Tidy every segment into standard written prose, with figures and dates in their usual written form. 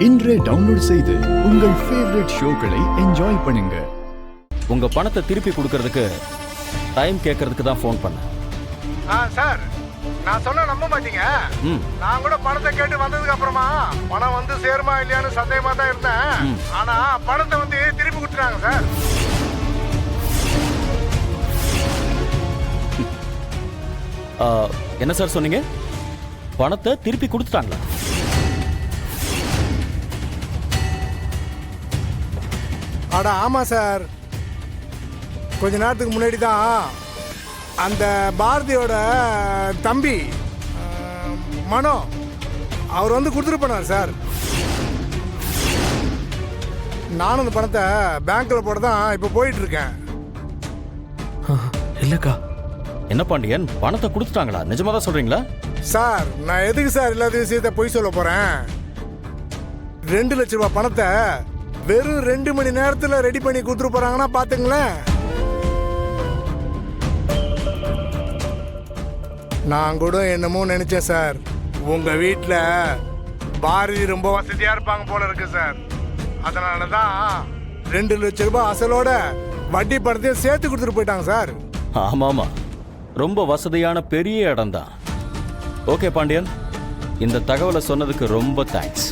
இன்றே டவுன்லோட் செய்து உங்கள் ஃபேவரட் ஷோக்களை என்ஜாய் பண்ணுங்க. உங்க பணத்தை திருப்பி கொடுக்கறதுக்கு டைம் கேட்கறதுக்கு தான் ஃபோன் பண்ணேன். சார், நான் சொன்ன நம்ப மாட்டீங்க. நான் கூட பணத்தை கேட்டு வந்ததுக்கு அப்புறமா பணம் வந்து சேருமா இல்லையான்னு சந்தேகமா தான் இருந்தேன். ஆனா பணத்தை வந்து திருப்பி கொடுத்துட்டாங்க சார். என்ன சார் சொன்னீங்க? பணத்தை திருப்பி கொடுத்துட்டாங்களா? அட ஆமா சார், கொஞ்ச நேரத்துக்கு முன்னாடி தான் அந்த பாரதியோட தம்பி மனோ அவர் வந்து கொடுத்துட்டு போனார் சார். நானும் அந்த பணத்தை பேங்க்ல போட தான் இப்போ போயிட்டு இருக்கேன். இல்லக்கா. என்ன பாண்டியன், பணத்தை கொடுத்துட்டாங்களா? நிஜமா தான் சொல்றீங்களா? சார், நான் எதுக்கு சார் இல்லாத விஷயத்தை பொய் சொல்ல போறேன்? 2 லட்ச ரூபாய் பணத்தை வெறும் 2 மணி நேரத்தில் ரெடி பண்ணி கொடுத்துட்டு போறாங்கன்னா பாத்துங்களேன். நான் கூட என்னமோ நினைச்சேன் சார், உங்க வீட்டில் பாரதி ரொம்ப வசதியா இருப்பாங்க போல இருக்கு சார். அதனாலதான் 2 லட்ச ரூபாய் அசலோட வட்டி பணத்தையும் சேர்த்து கொடுத்துட்டு போயிட்டாங்க சார். ஆமாமா, ரொம்ப வசதியான பெரிய இடம் தான். ஓகே பாண்டியன், இந்த தகவலை சொன்னதுக்கு ரொம்ப தேங்க்ஸ்.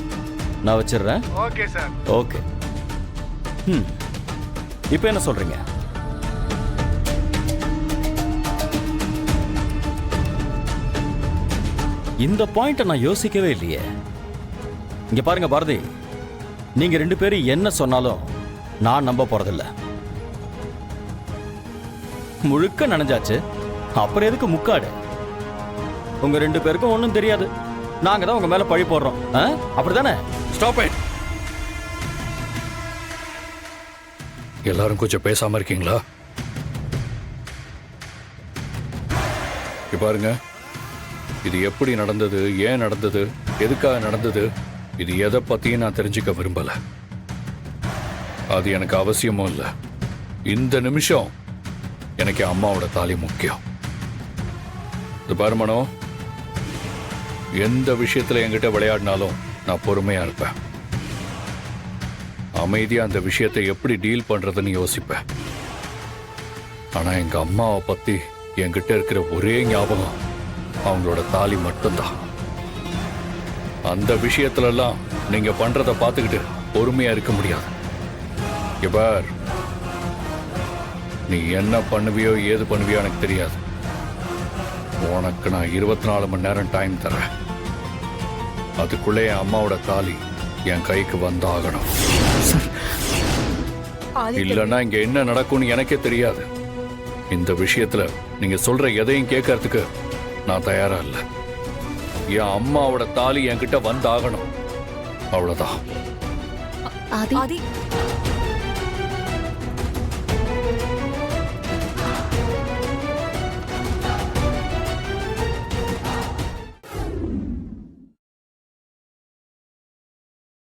நான் வச்சிடுறேன். Okay sir. ஓகே. இப்போ என்ன சொல்றீங்க? இந்த பாயிண்ட நான் யோசிக்கவே இல்லையே. இங்க பாருங்க பாரதி, நீங்க 2 பேரும் என்ன சொன்னாலும் நான் நம்ப போறதில்ல. முழுக்க நனைஞ்சாச்சு, அப்புறம் எதுக்கு முக்காடு? உங்க 2 பேருக்கும் ஒன்றும் தெரியாது. நாங்க தான் உங்க மேல பழி போடுறோம். அப்படிதானே? Stop it. எல்லாரும் கொஞ்சம் பேசாம இருக்கீங்களா? பாருங்க, இது எப்படி நடந்தது, ஏன் நடந்தது, எதுக்காக நடந்தது, இது எதை பத்தியும் நான் தெரிஞ்சுக்க விரும்பல. அது எனக்கு அவசியமும் இல்லை. இந்த நிமிஷம் எனக்கு அம்மாவோட தாலி முக்கியம். இது பாரு மனோ, எந்த விஷயத்துல என்கிட்ட விளையாடினாலும் நான் பொறுமையா இருப்பேன். அமைதியா அந்த விஷயத்தை எப்படி டீல் பண்றதுன்னு யோசிப்பேன். ஆனா எங்க அம்மாவை பத்தி என்கிட்ட இருக்கிற ஒரே ஞாபகம் அவங்களோட தாலி மட்டும்தான். அந்த விஷயத்துல எல்லாம் நீங்க பண்றத பார்த்துக்கிட்டு பொறுமையா இருக்க முடியாது. பார், நீ என்ன பண்ணுவியோ ஏது பண்ணுவியோ எனக்கு தெரியாது. உனக்கு நான் 24 மணி நேரம் டைம் தரேன். அதுக்குள்ளே என் அம்மாவோட தாலி என் கைக்கு வந்தாகணும். இல்லைன்னா இங்க என்ன நடக்கும்னு எனக்கே தெரியாது. இந்த விஷயத்துல நீங்க சொல்ற எதையும் கேட்கறதுக்கு நான் தயாரா இல்லை. என் அம்மாவோட தாலி என்கிட்ட வந்தாகணும், அவ்வளவுதான்.